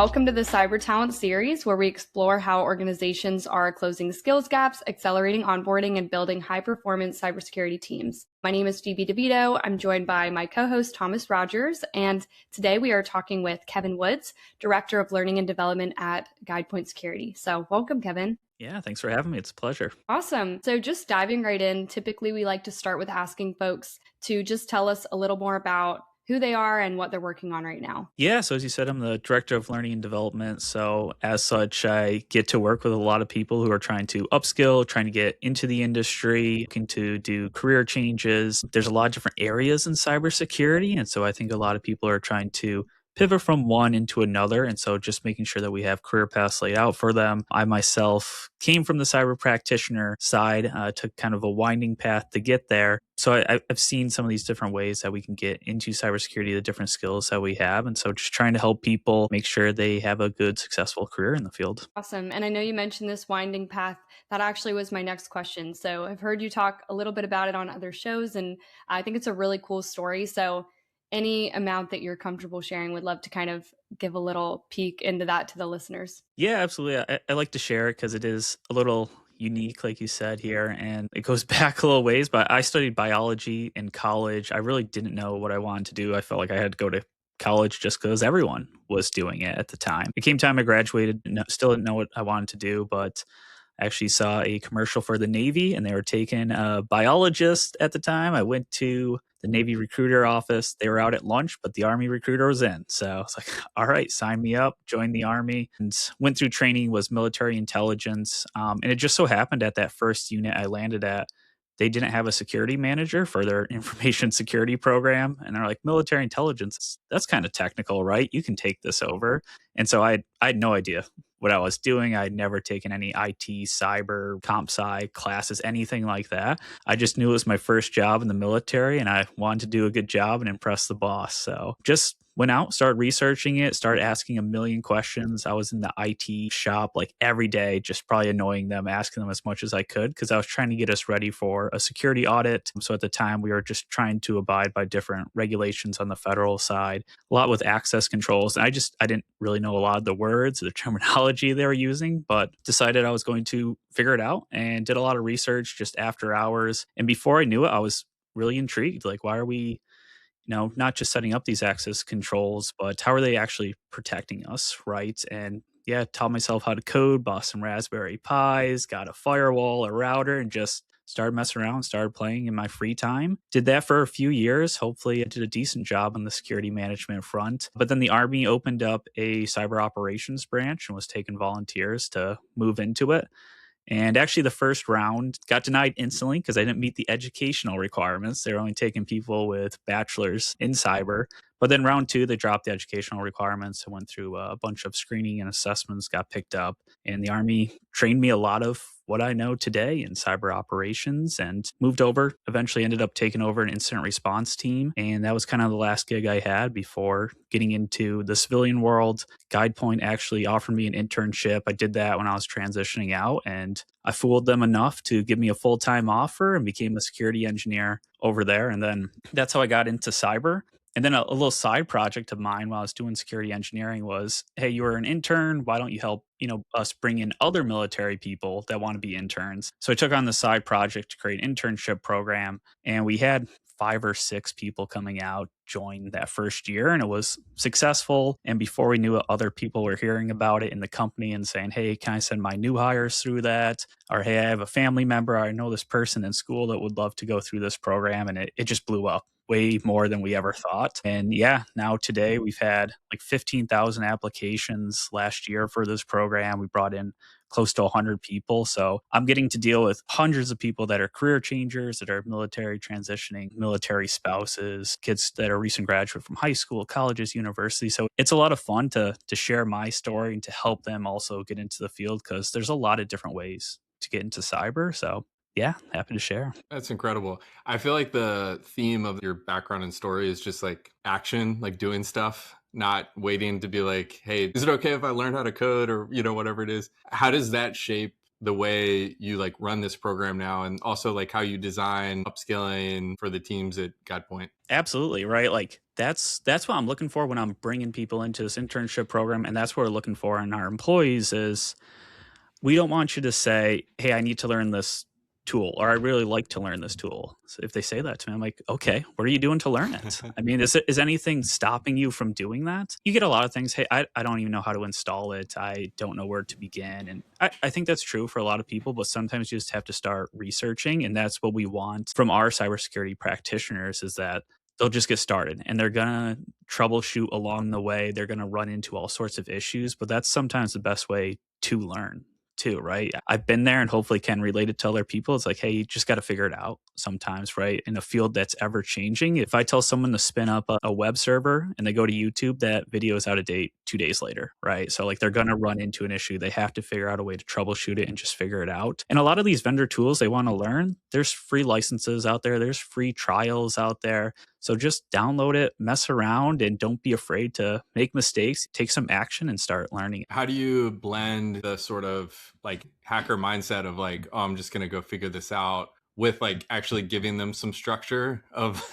Welcome to the Cyber Talent series, where we explore how organizations are closing skills gaps, accelerating onboarding, and building high-performance cybersecurity teams. My name is Phoebe DeVito. I'm joined by my co-host, Thomas Rogers, and today we are talking with Kevin Woods, Director of Learning and Development at GuidePoint Security. So welcome, Kevin. Yeah, thanks for having me. It's a pleasure. Awesome. So just diving right in, typically we like to start with asking folks to just tell us a little more about who they are and what they're working on right now. Yeah, so as you said, I'm the Director of Learning and Development. So as such, I get to work with a lot of people who are trying to upskill, trying to get into the industry, looking to do career changes. There's a lot of different areas in cybersecurity. And so I think a lot of people are trying to pivot from one into another. And so just making sure that we have career paths laid out for them. I myself came from the cyber practitioner side, took kind of a winding path to get there. So I've seen some of these different ways that we can get into cybersecurity, the different skills that we have. And so just trying to help people make sure they have a good, successful career in the field. Awesome. And I know you mentioned this winding path. That actually was my next question. So I've heard you talk a little bit about it on other shows, and I think it's a really cool story. So any amount that you're comfortable sharing, would love to kind of give a little peek into that to the listeners. Yeah, absolutely. I like to share it because it is a little unique, like you said here, and it goes back a little ways. But I studied biology in college. I really didn't know what I wanted to do. I felt like I had to go to college just because everyone was doing it at the time. It came time I graduated, still didn't know what I wanted to do, but I actually saw a commercial for the Navy and they were taking a biologist at the time. I went to the Navy recruiter office. They were out at lunch, but the Army recruiter was in. So I was like, all right, sign me up, joined the Army, and went through training, was military intelligence. And it just so happened at that first unit I landed at, they didn't have a security manager for their information security program. And they're like, military intelligence, that's kind of technical, right? You can take this over. And so I had no idea what I was doing. I'd never taken any IT, cyber, comp sci classes, anything like that. I just knew it was my first job in the military and I wanted to do a good job and impress the boss. So just went out, started researching it, started asking a million questions. I was in the IT shop like every day, just probably annoying them, asking them as much as I could because I was trying to get us ready for a security audit. So at the time, we were just trying to abide by different regulations on the federal side, a lot with access controls. And I didn't really know a lot of the words, the terminology they were using, but decided I was going to figure it out and did a lot of research just after hours. And before I knew it, I was really intrigued. Like, why are we not just setting up these access controls, but how are they actually protecting us, right? And yeah, taught myself how to code, bought some Raspberry Pis, got a firewall, a router, and just started messing around, started playing in my free time. Did that for a few years. Hopefully I did a decent job on the security management front. But then the Army opened up a cyber operations branch and was taking volunteers to move into it. And actually, the first round got denied instantly because I didn't meet the educational requirements. They were only taking people with bachelors in cyber. But then round two, they dropped the educational requirements. I went through a bunch of screening and assessments, got picked up. And the Army trained me a lot of what I know today in cyber operations and moved over. Eventually ended up taking over an incident response team. And that was kind of the last gig I had before getting into the civilian world. GuidePoint actually offered me an internship. I did that when I was transitioning out, and I fooled them enough to give me a full-time offer and became a security engineer over there. And then that's how I got into cyber. And then a little side project of mine while I was doing security engineering was, hey, you were an intern. Why don't you help, us bring in other military people that want to be interns? So I took on the side project to create an internship program. And we had 5 or 6 people coming out join that first year, and it was successful. And before we knew it, other people were hearing about it in the company and saying, hey, can I send my new hires through that? Or, hey, I have a family member, I know this person in school that would love to go through this program. And it just blew up way more than we ever thought. And yeah, now today we've had like 15,000 applications last year for this program. We brought in close to 100 people. So I'm getting to deal with hundreds of people that are career changers, that are military transitioning, military spouses, kids that are recent graduate from high school, colleges, universities. So it's a lot of fun to share my story and to help them also get into the field because there's a lot of different ways to get into cyber. So yeah, happy to share. That's incredible. I feel like the theme of your background and story is just like action, like doing stuff, not waiting to be like, hey, is it okay if I learn how to code or, whatever it is? How does that shape the way you like run this program now, and also like how you design upskilling for the teams at GuidePoint? Absolutely, right? Like that's what I'm looking for when I'm bringing people into this internship program, and that's what we're looking for in our employees is we don't want you to say, "Hey, I need to learn this tool," or "I really like to learn this tool." So if they say that to me, I'm like, "Okay, what are you doing to learn it?" I mean, is anything stopping you from doing that? You get a lot of things. Hey, I don't even know how to install it. I don't know where to begin. And I think that's true for a lot of people, but sometimes you just have to start researching. And that's what we want from our cybersecurity practitioners is that they'll just get started and they're going to troubleshoot along the way. They're going to run into all sorts of issues, but that's sometimes the best way to learn too, right? I've been there and hopefully can relate it to other people. It's like, hey, you just got to figure it out sometimes, right? In a field that's ever changing. If I tell someone to spin up a web server and they go to YouTube, that video is out of date 2 days later, right? So like they're going to run into an issue. They have to figure out a way to troubleshoot it and just figure it out. And a lot of these vendor tools they want to learn, there's free licenses out there. There's free trials out there. So just download it, mess around, and don't be afraid to make mistakes. Take some action and start learning. How do you blend the sort of like hacker mindset of like, oh, I'm just going to go figure this out with like actually giving them some structure of,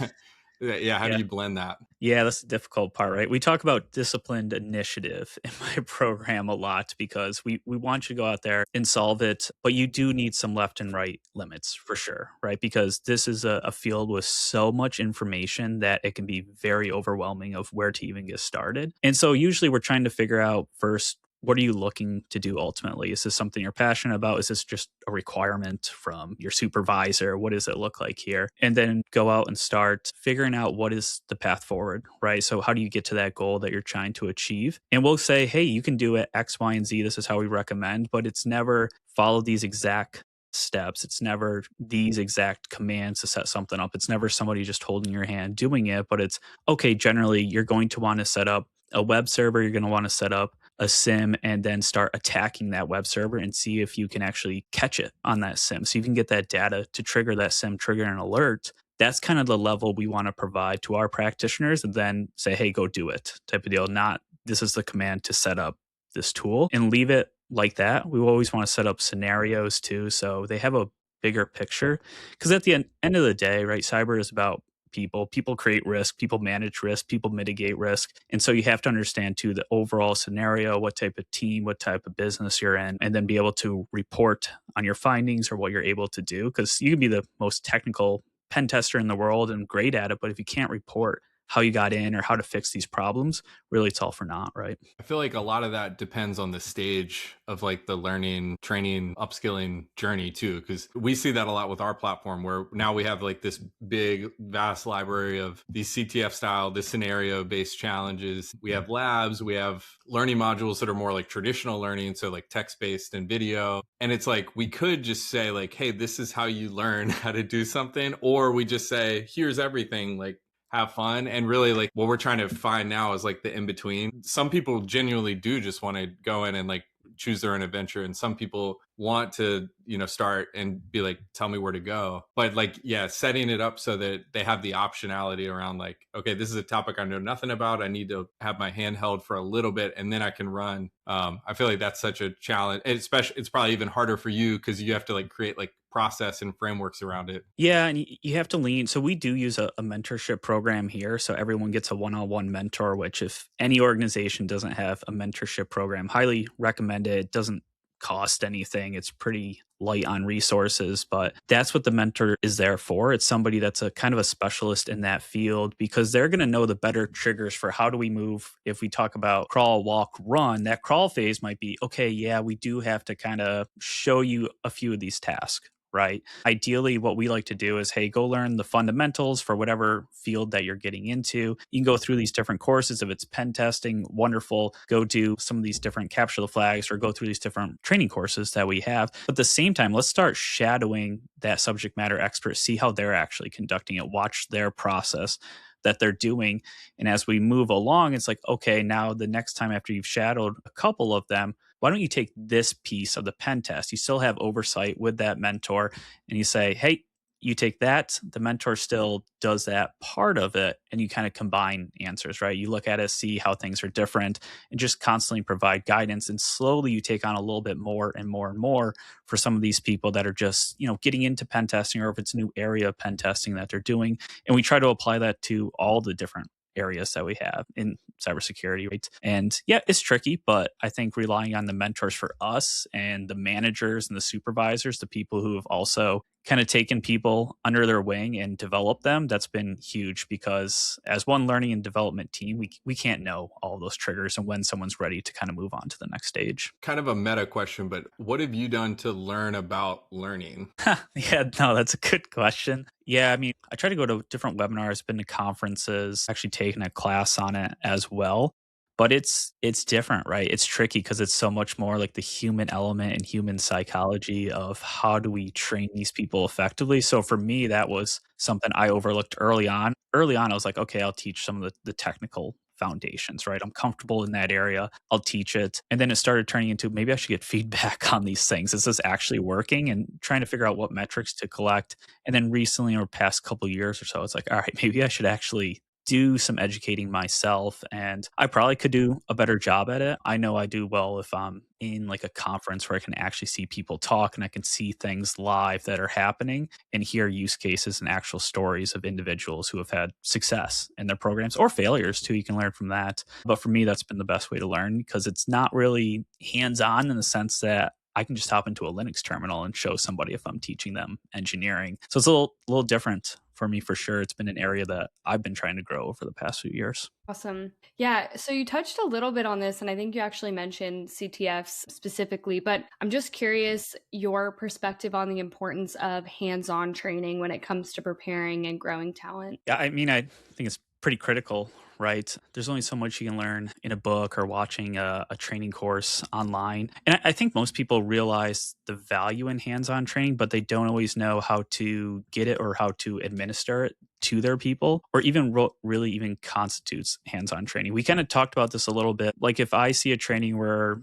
yeah, how do you blend that? Yeah, that's the difficult part, right? We talk about disciplined initiative in my program a lot because we want you to go out there and solve it, but you do need some left and right limits for sure, right? Because this is a field with so much information that it can be very overwhelming of where to even get started. And so usually we're trying to figure out first, what are you looking to do ultimately? Is this something you're passionate about? Is this just a requirement from your supervisor? What does it look like here? And then go out and start figuring out what is the path forward, right? So how do you get to that goal that you're trying to achieve? And we'll say, hey, you can do it X, Y, and Z. This is how we recommend, but it's never follow these exact steps. It's never these exact commands to set something up. It's never somebody just holding your hand doing it, but it's, okay, generally you're going to want to set up a web server. You're going to want to set up a SIM and then start attacking that web server and see if you can actually catch it on that SIM. So you can get that data to trigger that SIM, trigger an alert. That's kind of the level we want to provide to our practitioners and then say, hey, go do it type of deal. Not this is the command to set up this tool and leave it like that. We always want to set up scenarios too. So they have a bigger picture because at the end of the day, right, cyber is about people create risk, people manage risk, people mitigate risk. And so you have to understand too the overall scenario, what type of team, what type of business you're in, and then be able to report on your findings or what you're able to do. Because you can be the most technical pen tester in the world and great at it, but if you can't report how you got in or how to fix these problems, really it's all for naught, right? I feel like a lot of that depends on the stage of like the learning, training, upskilling journey too, because we see that a lot with our platform where now we have like this big, vast library of these CTF style, this scenario based challenges. We have labs, we have learning modules that are more like traditional learning, so like text based and video. And it's like we could just say like, hey, this is how you learn how to do something, or we just say, here's everything, like have fun. And really like what we're trying to find now is like the in between. Some people genuinely do just want to go in and like choose their own adventure, and some people want to, you know, start and be like, tell me where to go. But like, yeah, setting it up so that they have the optionality around like, okay, this is a topic I know nothing about, I need to have my hand held for a little bit and then I can run. I feel like that's such a challenge, especially it's probably even harder for you because you have to like create like process and frameworks around it. Yeah, and you have to lean. So we do use a mentorship program here. So everyone gets a one-on-one mentor, which if any organization doesn't have a mentorship program, highly recommend it. It doesn't cost anything. It's pretty light on resources, but that's what the mentor is there for. It's somebody that's a kind of a specialist in that field because they're going to know the better triggers for how do we move. If we talk about crawl, walk, run, that crawl phase might be, okay, yeah, we do have to kind of show you a few of these tasks. Right. Ideally, what we like to do is, hey, go learn the fundamentals for whatever field that you're getting into. You can go through these different courses. If it's pen testing, wonderful. Go do some of these different capture the flags or go through these different training courses that we have. But at the same time, let's start shadowing that subject matter expert, see how they're actually conducting it, watch their process that they're doing. And as we move along, it's like, okay, now the next time after you've shadowed a couple of them, why don't you take this piece of the pen test? You still have oversight with that mentor and you say, hey, you take that, the mentor still does that part of it, and you kind of combine answers, right? You look at it, see how things are different, and just constantly provide guidance. And slowly you take on a little bit more and more and more for some of these people that are just, getting into pen testing, or if it's a new area of pen testing that they're doing. And we try to apply that to all the different areas that we have in cybersecurity, right? And yeah, it's tricky, but I think relying on the mentors for us and the managers and the supervisors, the people who have also kind of taken people under their wing and developed them, that's been huge, because as one learning and development team, we can't know all those triggers and when someone's ready to kind of move on to the next stage. Kind of a meta question, but what have you done to learn about learning? Yeah, no, that's a good question. Yeah, I mean, I try to go to different webinars, been to conferences, actually taken a class on it as well. But it's different, right? It's tricky because it's so much more like the human element and human psychology of how do we train these people effectively. So for me, that was something I overlooked early on. Early on, I was like, okay, I'll teach some of the technical foundations, right? I'm comfortable in that area. I'll teach it. And then it started turning into maybe I should get feedback on these things. Is this actually working? And trying to figure out what metrics to collect. And then recently, or past couple years or so, it's like, all right, maybe I should actually do some educating myself, and I probably could do a better job at it. I know I do well if I'm in like a conference where I can actually see people talk and I can see things live that are happening and hear use cases and actual stories of individuals who have had success in their programs, or failures too. You can learn from that. But for me, that's been the best way to learn, because it's not really hands-on in the sense that I can just hop into a Linux terminal and show somebody if I'm teaching them engineering. So it's a little different for me, for sure. It's been an area that I've been trying to grow over the past few years. Awesome. Yeah. So you touched a little bit on this, and I think you actually mentioned CTFs specifically, but I'm just curious your perspective on the importance of hands-on training when it comes to preparing and growing talent. Yeah, I mean, I think it's pretty critical, right? There's only so much you can learn in a book or watching a training course online. And I think most people realize the value in hands-on training, but they don't always know how to get it or how to administer it to their people, or even really even constitutes hands-on training. We kind of talked about this a little bit. Like if I see a training where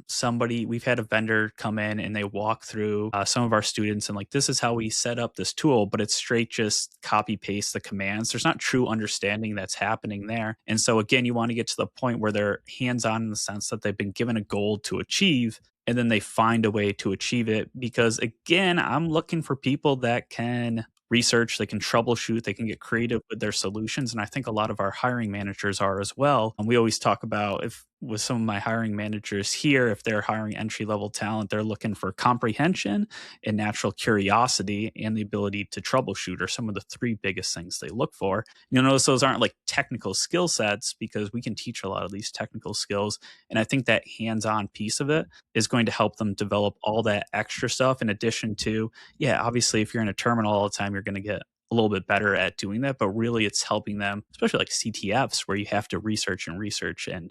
we've had a vendor come in and they walk through some of our students and like, this is how we set up this tool, but it's straight just copy paste the commands. There's not true understanding that's happening there. And so again, you want to get to the point where they're hands-on in the sense that they've been given a goal to achieve, and then they find a way to achieve it. Because again, I'm looking for people that can research, they can troubleshoot, they can get creative with their solutions. And I think a lot of our hiring managers are as well. And we always talk about, if with some of my hiring managers here, if they're hiring entry-level talent, they're looking for comprehension and natural curiosity and the ability to troubleshoot are some of the three biggest things they look for. You'll notice those aren't like technical skill sets, because we can teach a lot of these technical skills. And I think that hands-on piece of it is going to help them develop all that extra stuff, in addition to, yeah, obviously if you're in a terminal all the time, you're going to get a little bit better at doing that. But really it's helping them, especially like CTFs, where you have to research and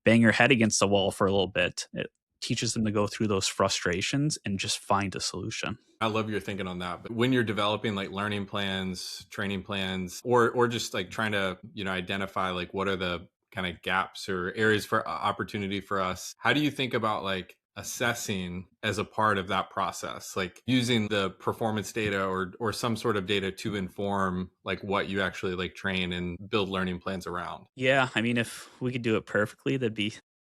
bang your head against the wall for a little bit. It teaches them to go through those frustrations and just find a solution. I love your thinking on that. But when you're developing like learning plans, training plans, or just like trying to, identify like what are the kind of gaps or areas for opportunity for us, how do you think about like assessing as a part of that process, like using the performance data or some sort of data to inform like what you actually like train and build learning plans around? Yeah, I mean, if we could do it perfectly, that'd be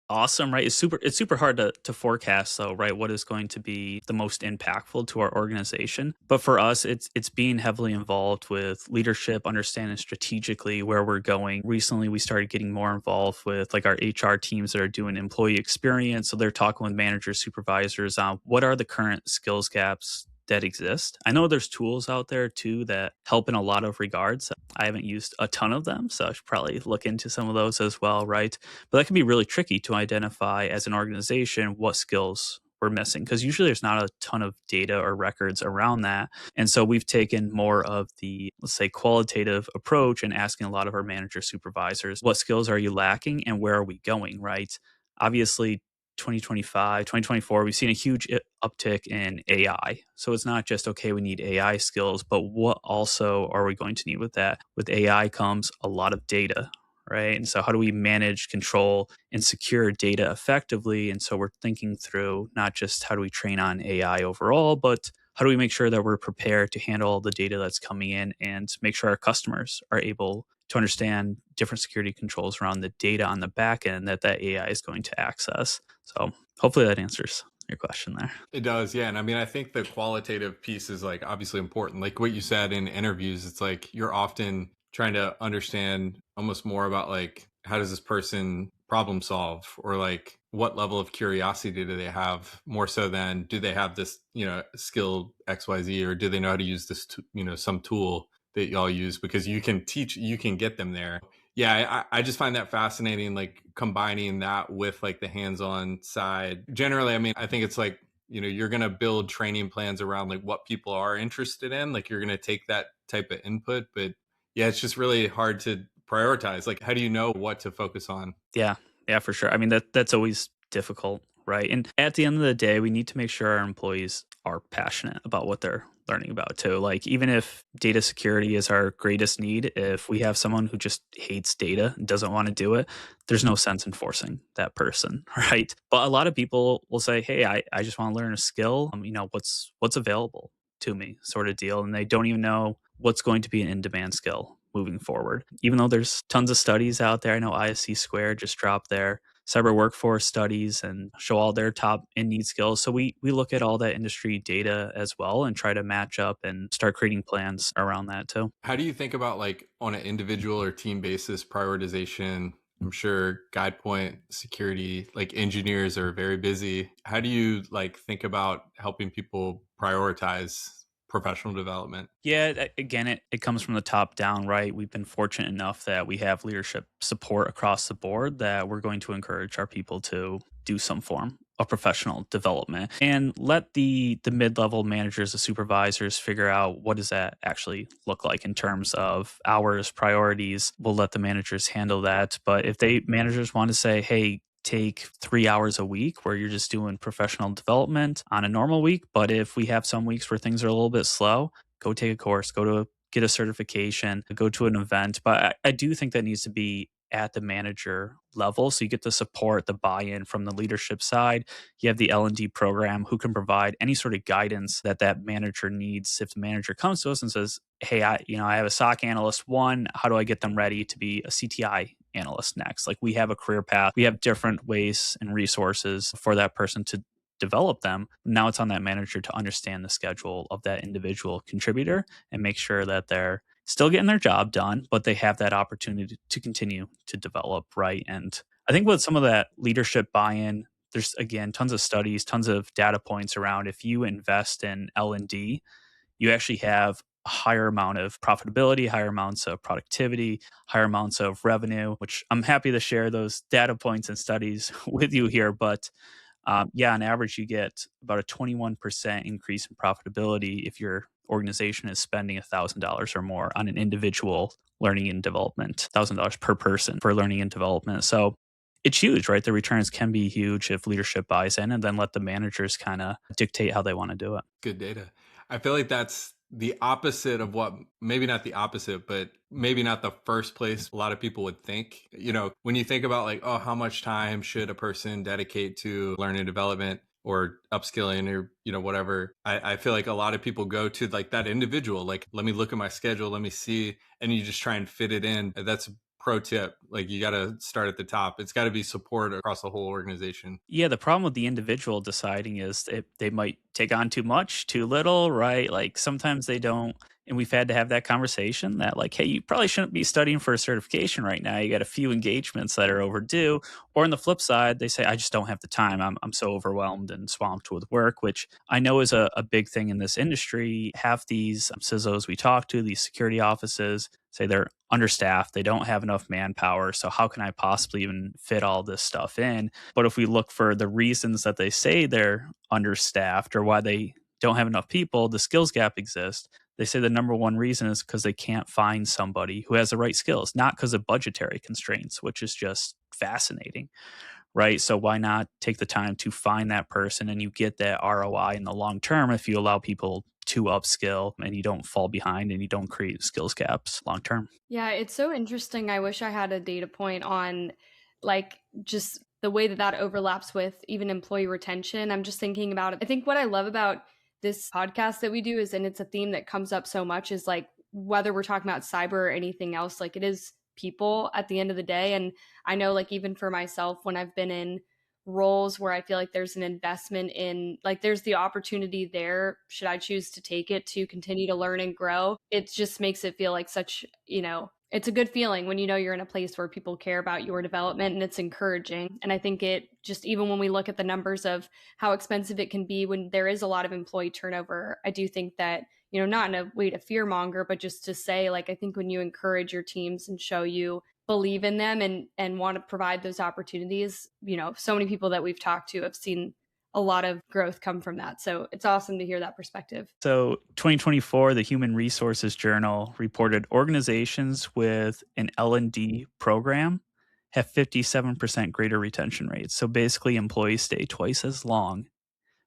awesome, right? It's super hard to forecast though, right? What is going to be the most impactful to our organization? But for us, it's being heavily involved with leadership, understanding strategically where we're going. Recently, we started getting more involved with like our HR teams that are doing employee experience. So they're talking with managers, supervisors on what are the current skills gaps that exist. I know there's tools out there too that help in a lot of regards. I haven't used a ton of them, so I should probably look into some of those as well, right? But that can be really tricky to identify as an organization what skills we're missing, because usually there's not a ton of data or records around that. And so we've taken more of the, let's say, qualitative approach and asking a lot of our manager supervisors, what skills are you lacking and where are we going, right? Obviously, 2025, 2024, we've seen a huge uptick in AI. So it's not just, okay, we need AI skills, but what also are we going to need with that? With AI comes a lot of data, right? And so how do we manage, control, and secure data effectively? And so we're thinking through not just how do we train on AI overall, but how do we make sure that we're prepared to handle all the data that's coming in and make sure our customers are able to understand different security controls around the data on the back end that AI is going to access. So hopefully that answers your question there. It does, yeah. And I mean, I think the qualitative piece is like obviously important. Like what you said in interviews, it's like you're often trying to understand almost more about like how does this person problem solve, or like what level of curiosity do they have, more so than do they have this, skill XYZ, or do they know how to use this, some tool that y'all use, because you can teach, you can get them there. Yeah, I just find that fascinating, like combining that with like the hands-on side. Generally, I mean, I think it's like, you're going to build training plans around like what people are interested in. Like you're going to take that type of input, but yeah, it's just really hard to prioritize. Like, how do you know what to focus on? Yeah, for sure. I mean, that's always difficult, right? And at the end of the day, we need to make sure our employees are passionate about what they're learning about too. Like even if data security is our greatest need, if we have someone who just hates data and doesn't want to do it, there's no sense in forcing that person, right? But a lot of people will say, hey, I just want to learn a skill. What's available to me, sort of deal. And they don't even know what's going to be an in-demand skill moving forward. Even though there's tons of studies out there, I know ISC Squared just dropped their cyber workforce studies and show all their top in need skills. So we look at all that industry data as well and try to match up and start creating plans around that too. How do you think about like on an individual or team basis prioritization? I'm sure GuidePoint Security, like engineers are very busy. How do you like think about helping people prioritize professional development? Yeah, again, it comes from the top down, right? We've been fortunate enough that we have leadership support across the board that we're going to encourage our people to do some form of professional development and let the mid-level managers, the supervisors figure out what does that actually look like in terms of hours, priorities. We'll let the managers handle that. But if managers want to say, hey, take 3 hours a week where you're just doing professional development on a normal week. But if we have some weeks where things are a little bit slow, go take a course, get a certification, go to an event. But I do think that needs to be at the manager level. So you get the support, the buy-in from the leadership side. You have the L&D program who can provide any sort of guidance that manager needs. If the manager comes to us and says, hey, I have a SOC analyst 1, how do I get them ready to be a CTI analyst next? Like we have a career path. We have different ways and resources for that person to develop them. Now it's on that manager to understand the schedule of that individual contributor and make sure that they're still getting their job done, but they have that opportunity to continue to develop, right? And I think with some of that leadership buy-in, there's again tons of studies, tons of data points around if you invest in L&D, you actually have a higher amount of profitability, higher amounts of productivity, higher amounts of revenue, which I'm happy to share those data points and studies with you here. But on average, you get about a 21% increase in profitability if your organization is spending $1,000 or more on an individual learning and development, $1,000 per person for learning and development. So it's huge, right? The returns can be huge if leadership buys in and then let the managers kind of dictate how they want to do it. Good data. I feel like that's the opposite of what, maybe not the opposite, but maybe not the first place a lot of people would think. When you think about like, oh, how much time should a person dedicate to learning and development or upskilling or, whatever, I feel like a lot of people go to like that individual, like, let me look at my schedule, let me see, and you just try and fit it in. That's pro tip. Like you got to start at the top. It's got to be support across the whole organization. Yeah, the problem with the individual deciding is they might take on too much, too little, right? Like sometimes they don't. And we've had to have that conversation that like, hey, you probably shouldn't be studying for a certification right now. You got a few engagements that are overdue. Or on the flip side, they say, I just don't have the time. I'm so overwhelmed and swamped with work, which I know is a big thing in this industry. Half these CISOs we talk to, these security offices, say they're understaffed. They don't have enough manpower. So how can I possibly even fit all this stuff in? But if we look for the reasons that they say they're understaffed or why they don't have enough people, the skills gap exists. They say the number one reason is because they can't find somebody who has the right skills, not because of budgetary constraints, which is just fascinating, right? So why not take the time to find that person and you get that ROI in the long term if you allow people to upskill and you don't fall behind and you don't create skills gaps long term. Yeah, it's so interesting. I wish I had a data point on like just the way that overlaps with even employee retention. I'm just thinking about it. I think what I love about this podcast that we do is, and it's a theme that comes up so much, is like whether we're talking about cyber or anything else, like it is people at the end of the day. And I know like even for myself, when I've been in roles where I feel like there's an investment in, like there's the opportunity there, should I choose to take it to continue to learn and grow, it just makes it feel like such, it's a good feeling when you know you're in a place where people care about your development, and it's encouraging. And I think it just, even when we look at the numbers of how expensive it can be when there is a lot of employee turnover, I do think that, not in a way to fear monger, but just to say, like, I think when you encourage your teams and show you believe in them and want to provide those opportunities, so many people that we've talked to have seen a lot of growth come from that. So it's awesome to hear that perspective. So 2024, the Human Resources Journal reported organizations with an L&D program have 57% greater retention rates. So basically employees stay twice as long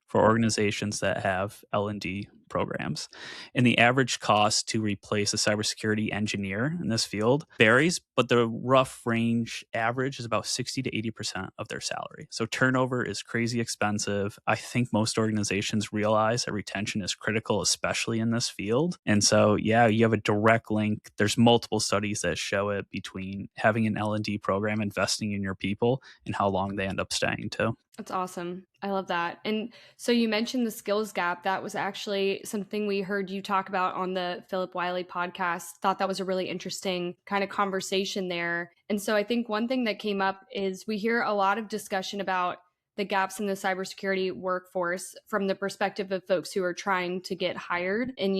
for organizations that have L&D programs. And the average cost to replace a cybersecurity engineer in this field varies, but the rough range average is about 60 to 80% of their salary. So turnover is crazy expensive. I think most organizations realize that retention is critical, especially in this field. And so, yeah, you have a direct link. There's multiple studies that show it between having an L&D program, investing in your people, and how long they end up staying too. That's awesome. I love that. And so you mentioned the skills gap. That was actually something we heard you talk about on the Philip Wiley podcast. Thought that was a really interesting kind of conversation there. And so I think one thing that came up is we hear a lot of discussion about the gaps in the cybersecurity workforce from the perspective of folks who are trying to get hired. And,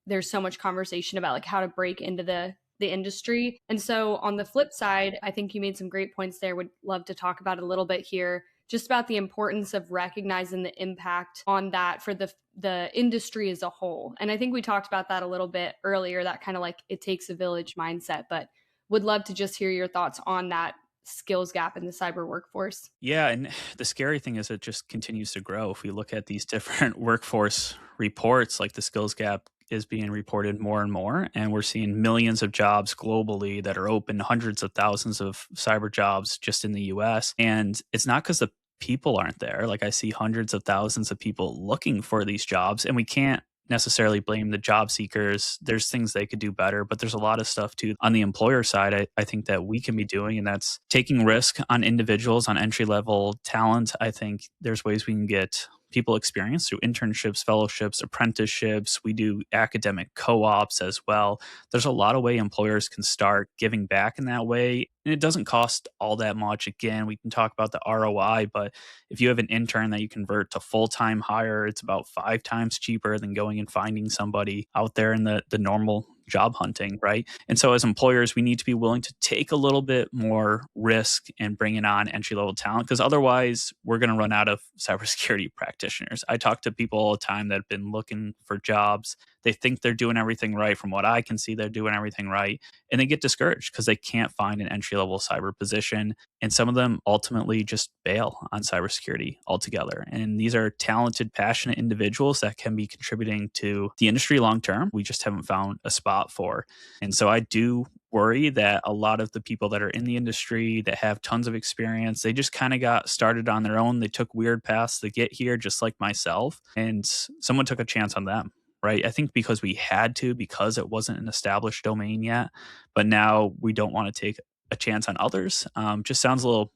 there's so much conversation about like how to break into the industry. And so on the flip side, I think you made some great points there. Would love to talk about it a little bit here, just about the importance of recognizing the impact on that for the industry as a whole. And I think we talked about that a little bit earlier, that kind of like it takes a village mindset, but would love to just hear your thoughts on that skills gap in the cyber workforce. Yeah, and the scary thing is it just continues to grow. If we look at these different workforce reports, like the skills gap is being reported more and more, and we're seeing millions of jobs globally that are open, hundreds of thousands of cyber jobs just in the US. And it's not because the people aren't there. Like I see hundreds of thousands of people looking for these jobs, and we can't necessarily blame the job seekers. There's things they could do better, but there's a lot of stuff too on the employer side I think that we can be doing, and that's taking risk on individuals, on entry-level talent. I think there's ways we can get people experience through internships, fellowships, apprenticeships. We do academic co-ops as well. There's a lot of way employers can start giving back in that way. And it doesn't cost all that much. Again, we can talk about the ROI, but if you have an intern that you convert to full-time hire, it's about 5 times cheaper than going and finding somebody out there in the normal job hunting, right? And so as employers, we need to be willing to take a little bit more risk in bringing on entry-level talent, because otherwise we're going to run out of cybersecurity practitioners. I talk to people all the time that have been looking for jobs. They think they're doing everything right. From what I can see, they're doing everything right. And they get discouraged because they can't find an entry-level cyber position. And some of them ultimately just bail on cybersecurity altogether. And these are talented, passionate individuals that can be contributing to the industry long-term. We just haven't found a spot for. And so I do worry that a lot of the people that are in the industry that have tons of experience, they just kind of got started on their own. They took weird paths to get here, just like myself. And someone took a chance on them. Right. I think because we had to, because it wasn't an established domain yet, but now we don't want to take a chance on others. Just sounds a little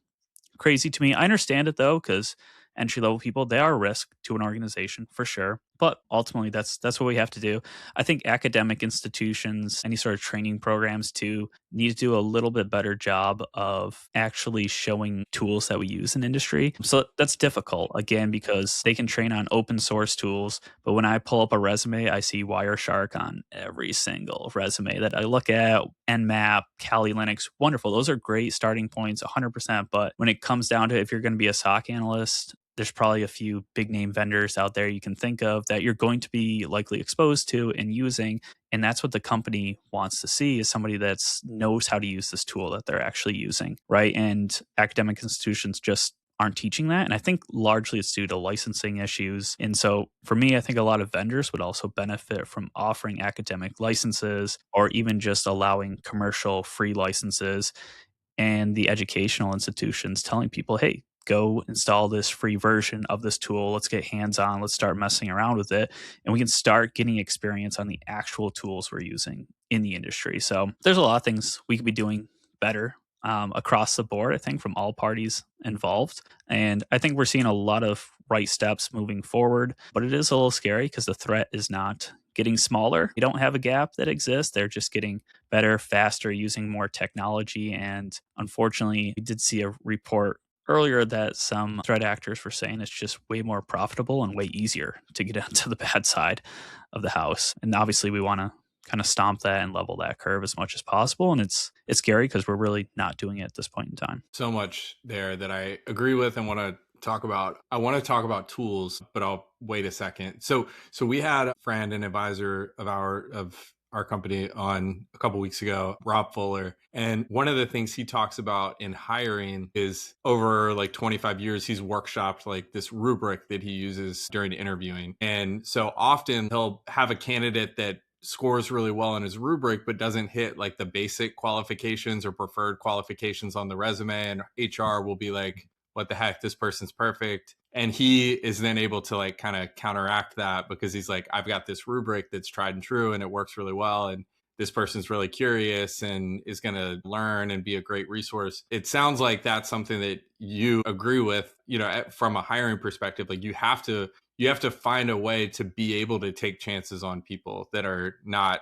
crazy to me. I understand it though, because entry-level people, they are a risk to an organization for sure. But ultimately, that's what we have to do. I think academic institutions, any sort of training programs too, need to do a little bit better job of actually showing tools that we use in industry. So that's difficult, again, because they can train on open source tools. But when I pull up a resume, I see Wireshark on every single resume that I look at. Nmap, Kali Linux, wonderful. Those are great starting points, 100%. But when it comes down to if you're going to be a SOC analyst, there's probably a few big name vendors out there you can think of that you're going to be likely exposed to and using. And that's what the company wants to see, is somebody that knows how to use this tool that they're actually using, right? And academic institutions just aren't teaching that. And I think largely it's due to licensing issues. And so for me, I think a lot of vendors would also benefit from offering academic licenses, or even just allowing commercial free licenses, and the educational institutions telling people, hey, go install this free version of this tool. Let's get hands-on. Let's start messing around with it. And we can start getting experience on the actual tools we're using in the industry. So there's a lot of things we could be doing better across the board, I think, from all parties involved. And I think we're seeing a lot of right steps moving forward, but it is a little scary because the threat is not getting smaller. You don't have a gap that exists. They're just getting better, faster, using more technology. And unfortunately, we did see a report earlier that some threat actors were saying it's just way more profitable and way easier to get onto the bad side of the house. And obviously, we want to kind of stomp that and level that curve as much as possible. And it's scary because we're really not doing it at this point in time. So much there that I agree with and want to talk about. I want to talk about tools, but I'll wait a second. So we had a friend and advisor of our company on a couple weeks ago, Rob Fuller. And one of the things he talks about in hiring is over like 25 years, he's workshopped like this rubric that he uses during interviewing. And so often he'll have a candidate that scores really well in his rubric, but doesn't hit like the basic qualifications or preferred qualifications on the resume. And HR will be like, what the heck, this person's perfect. And he is then able to like kind of counteract that because he's like, I've got this rubric that's tried and true and it works really well. And this person's really curious and is going to learn and be a great resource. It sounds like that's something that you agree with, from a hiring perspective. Like you have to find a way to be able to take chances on people that are not,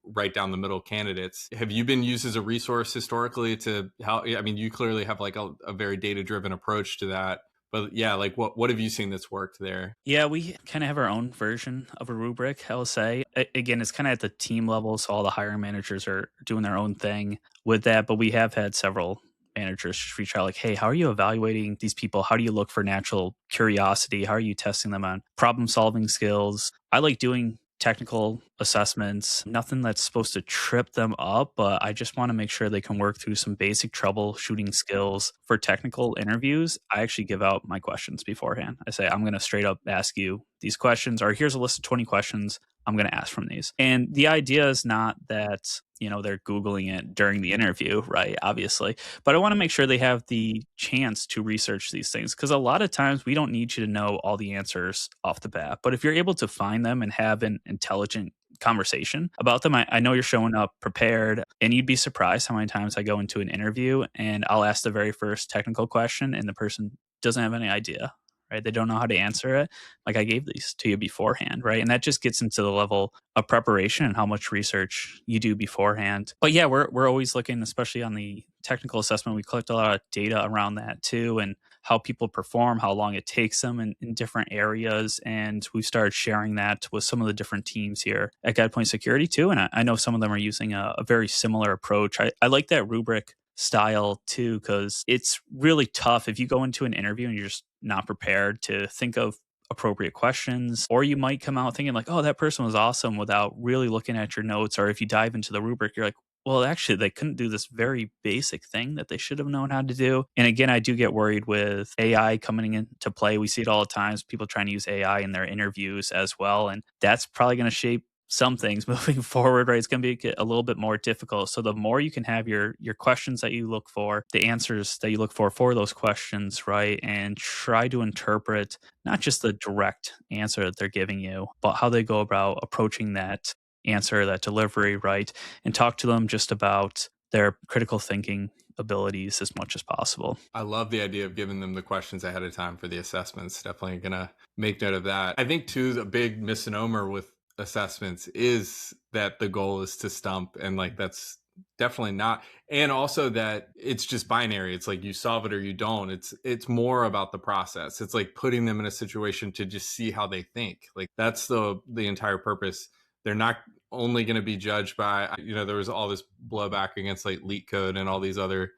right down the middle candidates. Have you been used as a resource historically to help? I mean, you clearly have like a very data-driven approach to that. But yeah, like what have you seen that's worked there? Yeah, we kind of have our own version of a rubric, I will say. Again, it's kind of at the team level, so all the hiring managers are doing their own thing with that. But we have had several managers reach out like, hey, how are you evaluating these people? How do you look for natural curiosity? How are you testing them on problem-solving skills? I like doing technical assessments, nothing that's supposed to trip them up, but I just want to make sure they can work through some basic troubleshooting skills. For technical interviews, I actually give out my questions beforehand. I say, I'm going to straight up ask you these questions, or here's a list of 20 questions I'm going to ask from these. And the idea is not that, they're Googling it during the interview, right? Obviously. But I want to make sure they have the chance to research these things, because a lot of times we don't need you to know all the answers off the bat. But if you're able to find them and have an intelligent conversation about them, I know you're showing up prepared, and you'd be surprised how many times I go into an interview and I'll ask the very first technical question and the person doesn't have any idea. Right? They don't know how to answer it. Like, I gave these to you beforehand, right? And that just gets into the level of preparation and how much research you do beforehand. But yeah, we're always looking, especially on the technical assessment, we collect a lot of data around that too, and how people perform, how long it takes them in different areas. And we've started sharing that with some of the different teams here at GuidePoint Security too. And I know some of them are using a very similar approach. I like that rubric style too, because it's really tough if you go into an interview and you're just not prepared to think of appropriate questions, or you might come out thinking like, oh, that person was awesome, without really looking at your notes. Or if you dive into the rubric, you're like, well, actually, they couldn't do this very basic thing that they should have known how to do. And again, I do get worried with AI coming into play. We see it all the time, people trying to use AI in their interviews as well. And that's probably going to shape some things moving forward, right? It's going to be a little bit more difficult. So the more you can have your questions that you look for, the answers that you look for those questions, right? And try to interpret not just the direct answer that they're giving you, but how they go about approaching that answer, that delivery, right? And talk to them just about their critical thinking abilities as much as possible. I love the idea of giving them the questions ahead of time for the assessments. Definitely going to make note of that. I think too, the big misnomer with assessments is that the goal is to stump, and like that's definitely not. And also that it's just binary. It's like you solve it or you don't. It's more about the process. It's like putting them in a situation to just see how they think. Like that's the entire purpose. They're not only going to be judged by, there was all this blowback against like leak code and all these other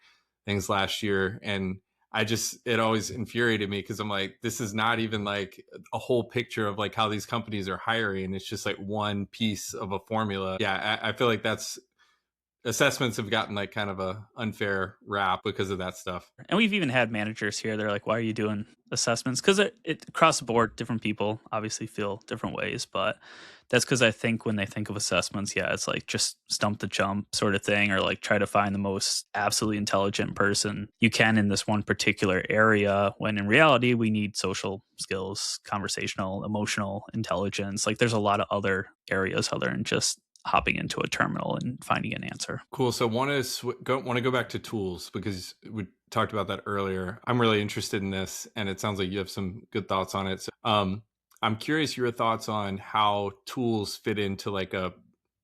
things last year, and it always infuriated me because I'm like, this is not even like a whole picture of like how these companies are hiring. It's just like one piece of a formula. Yeah, I feel like that's assessments have gotten like kind of a unfair rap because of that stuff. And we've even had managers here. They're like, why are you doing assessments? Because it across the board, different people obviously feel different ways. But that's because I think when they think of assessments, yeah, it's like just stump the chump sort of thing, or like try to find the most absolutely intelligent person you can in this one particular area. When in reality, we need social skills, conversational, emotional intelligence. Like there's a lot of other areas other than just hopping into a terminal and finding an answer. Cool. So want to go back to tools because we talked about that earlier. I'm really interested in this, and it sounds like you have some good thoughts on it. So, I'm curious your thoughts on how tools fit into like a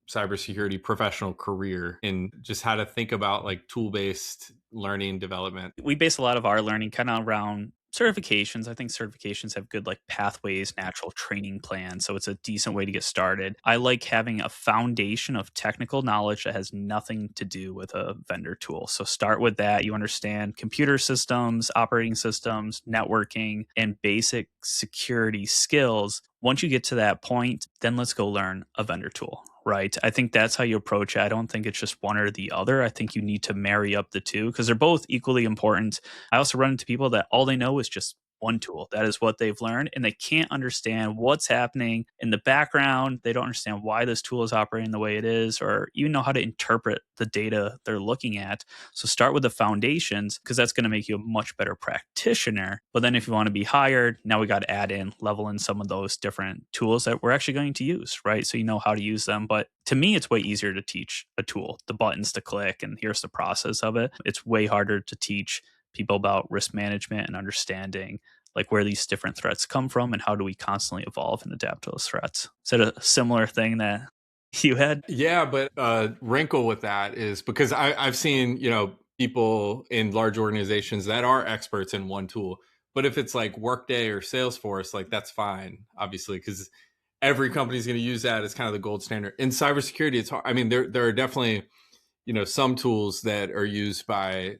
cybersecurity professional career and just how to think about like tool-based learning development. We base a lot of our learning kind of around certifications. I think certifications have good like pathways, natural training plans. So it's a decent way to get started. I like having a foundation of technical knowledge that has nothing to do with a vendor tool. So start with that. You understand computer systems, operating systems, networking, and basic security skills. Once you get to that point, then let's go learn a vendor tool, right? I think that's how you approach it. I don't think it's just one or the other. I think you need to marry up the two because they're both equally important. I also run into people that all they know is just one tool. That is what they've learned, and they can't understand what's happening in the background. They don't understand why this tool is operating the way it is, or even know how to interpret the data they're looking at. So start with the foundations because that's going to make you a much better practitioner. But then if you want to be hired, now we got to add in, level in some of those different tools that we're actually going to use, right? So you know how to use them. But to me, it's way easier to teach a tool, the buttons to click, and here's the process of it. It's way harder to teach people about risk management and understanding like where these different threats come from and how do we constantly evolve and adapt to those threats. Is that a similar thing that you had? Yeah, but wrinkle with that is because I've seen, people in large organizations that are experts in one tool. But if it's like Workday or Salesforce, like that's fine, obviously, because every company is going to use that as kind of the gold standard. In cybersecurity, it's hard. I mean, there are definitely, some tools that are used by,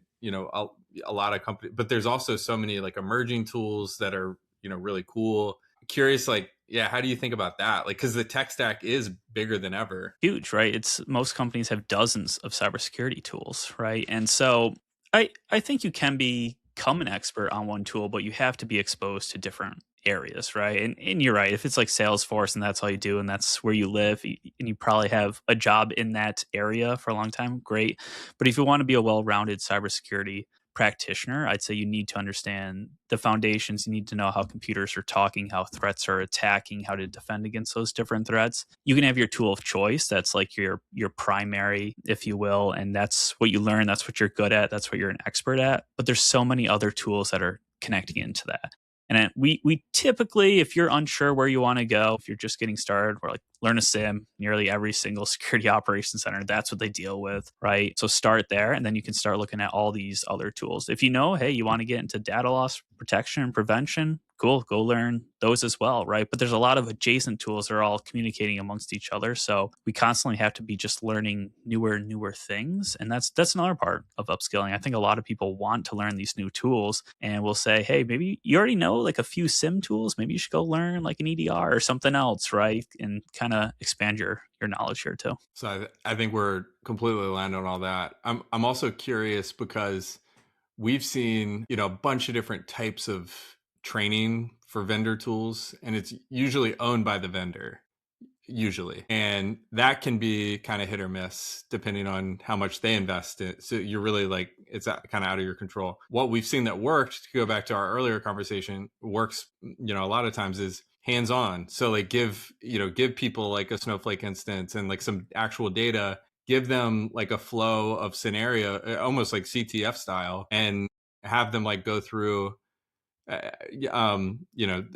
a lot of companies, but there's also so many like emerging tools that are, really cool. Curious, like, yeah, how do you think about that? Like, because the tech stack is bigger than ever. Huge, right? It's most companies have dozens of cybersecurity tools, right? And so I think you can become an expert on one tool, but you have to be exposed to different areas, right? And you're right. If it's like Salesforce and that's all you do and that's where you live and you probably have a job in that area for a long time, great. But if you want to be a well-rounded cybersecurity practitioner, I'd say you need to understand the foundations. You need to know how computers are talking, how threats are attacking, how to defend against those different threats. You can have your tool of choice. That's like your primary, if you will, and that's what you learn. That's what you're good at. That's what you're an expert at. But there's so many other tools that are connecting into that. And we typically, if you're unsure where you want to go, if you're just getting started, we're like, learn a SIM. Nearly every single security operations center, that's what they deal with, right? So start there, and then you can start looking at all these other tools. If you know, hey, you want to get into data loss protection and prevention, cool, go learn those as well, right? But there's a lot of adjacent tools that are all communicating amongst each other. So we constantly have to be just learning newer things. And that's another part of upskilling. I think a lot of people want to learn these new tools and will say, hey, maybe you already know like a few SIM tools. Maybe you should go learn like an EDR or something else, right? And kind of expand your knowledge here too. So I think we're completely aligned on all that. I'm also curious because we've seen, a bunch of different types of training for vendor tools, and it's usually owned by the vendor, usually. And that can be kind of hit or miss depending on how much they invest in it. So you're really like, it's kind of out of your control. What we've seen that worked, to go back to our earlier conversation, works, a lot of times is hands-on. So like give people like a Snowflake instance and like some actual data, give them like a flow of scenario, almost like CTF style, and have them like go through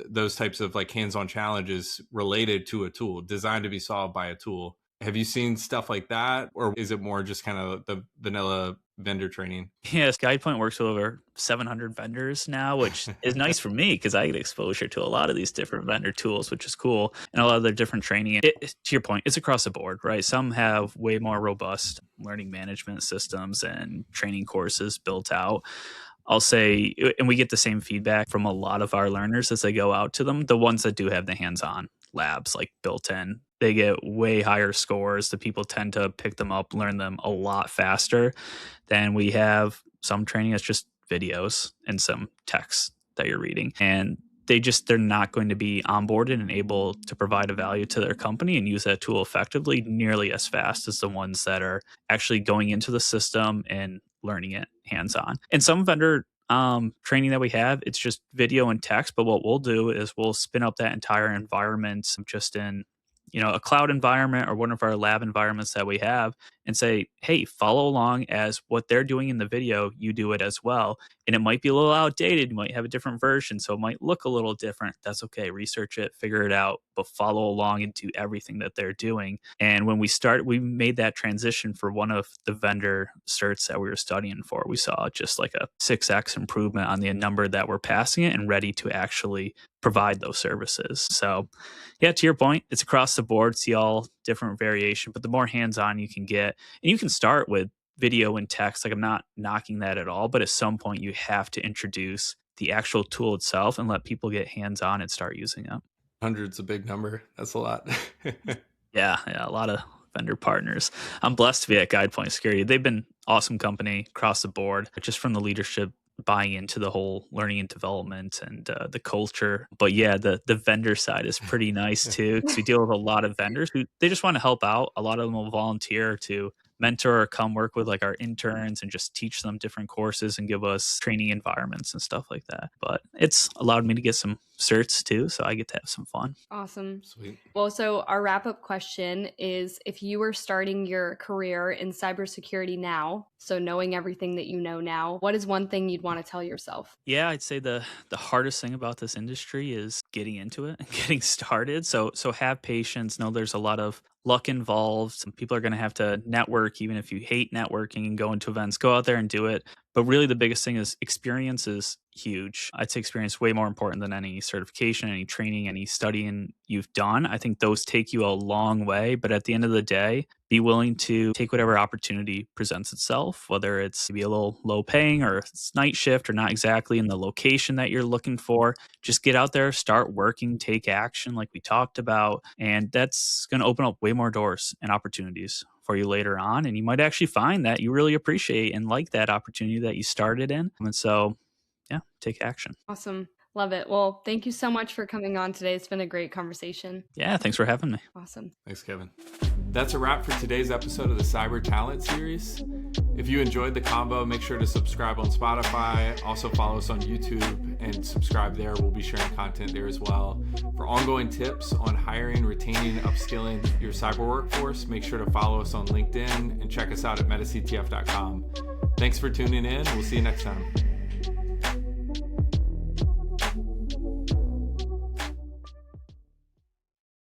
those types of like hands-on challenges related to a tool designed to be solved by a tool. Have you seen stuff like that, or is it more just kind of the vanilla vendor training? Yes, GuidePoint works with over 700 vendors now, which is nice for me because I get exposure to a lot of these different vendor tools, which is cool, and a lot of their different training. To your point, it's across the board, right? Some have way more robust learning management systems and training courses built out. I'll say, and we get the same feedback from a lot of our learners as they go out to them. The ones that do have the hands-on labs like built in, they get way higher scores. The people tend to pick them up, learn them a lot faster. Then we have some training that's just videos and some text that you're reading. And they're not going to be onboarded and able to provide a value to their company and use that tool effectively nearly as fast as the ones that are actually going into the system and learning it hands-on. And some vendor training that we have, it's just video and text. But what we'll do is we'll spin up that entire environment just in, a cloud environment or one of our lab environments that we have, and say, hey, follow along as what they're doing in the video, you do it as well. And it might be a little outdated. You might have a different version, so it might look a little different. That's okay. Research it, figure it out, but follow along and do everything that they're doing. And when we made that transition for one of the vendor certs that we were studying for. We saw just like a 6x improvement on the number that we're passing it and ready to actually provide those services. So yeah, to your point, it's across the board, see all different variation, but the more hands-on you can get, and you can start with video and text, like I'm not knocking that at all, but at some point you have to introduce the actual tool itself and let people get hands-on and start using it. 100's a big number. That's a lot. Yeah, a lot of vendor partners. I'm blessed to be at GuidePoint Security. They've been awesome company across the board, just from the leadership buying into the whole learning and development and the culture. But yeah, the vendor side is pretty nice too, because we deal with a lot of vendors who they just want to help out. A lot of them will volunteer to mentor or come work with like our interns and just teach them different courses and give us training environments and stuff like that. But it's allowed me to get some certs too, so I get to have some fun. Awesome. Sweet. Well, so our wrap-up question is, if you were starting your career in cybersecurity now, so knowing everything that you know now, what is one thing you'd want to tell yourself? Yeah, I'd say the hardest thing about this industry is getting into it and getting started. So have patience. Know there's a lot of luck involved. Some people are going to have to network, even if you hate networking and go into events, go out there and do it. But really the biggest thing is experience is huge. I'd say experience way more important than any certification, any training, any studying you've done. I think those take you a long way. But at the end of the day, be willing to take whatever opportunity presents itself, whether it's maybe a little low paying or it's night shift or not exactly in the location that you're looking for. Just get out there, start working, take action like we talked about. And that's going to open up way more doors and opportunities for you later on. And you might actually find that you really appreciate and like that opportunity that you started in. And so, yeah, take action. Awesome. Love it. Well, thank you so much for coming on today. It's been a great conversation. Yeah, thanks for having me. Awesome. Thanks, Kevin. That's a wrap for today's episode of the Cyber Talent Series. If you enjoyed the combo, make sure to subscribe on Spotify. Also follow us on YouTube and subscribe there. We'll be sharing content there as well. For ongoing tips on hiring, retaining, upskilling your cyber workforce, make sure to follow us on LinkedIn and check us out at MetaCTF.com. Thanks for tuning in. We'll see you next time.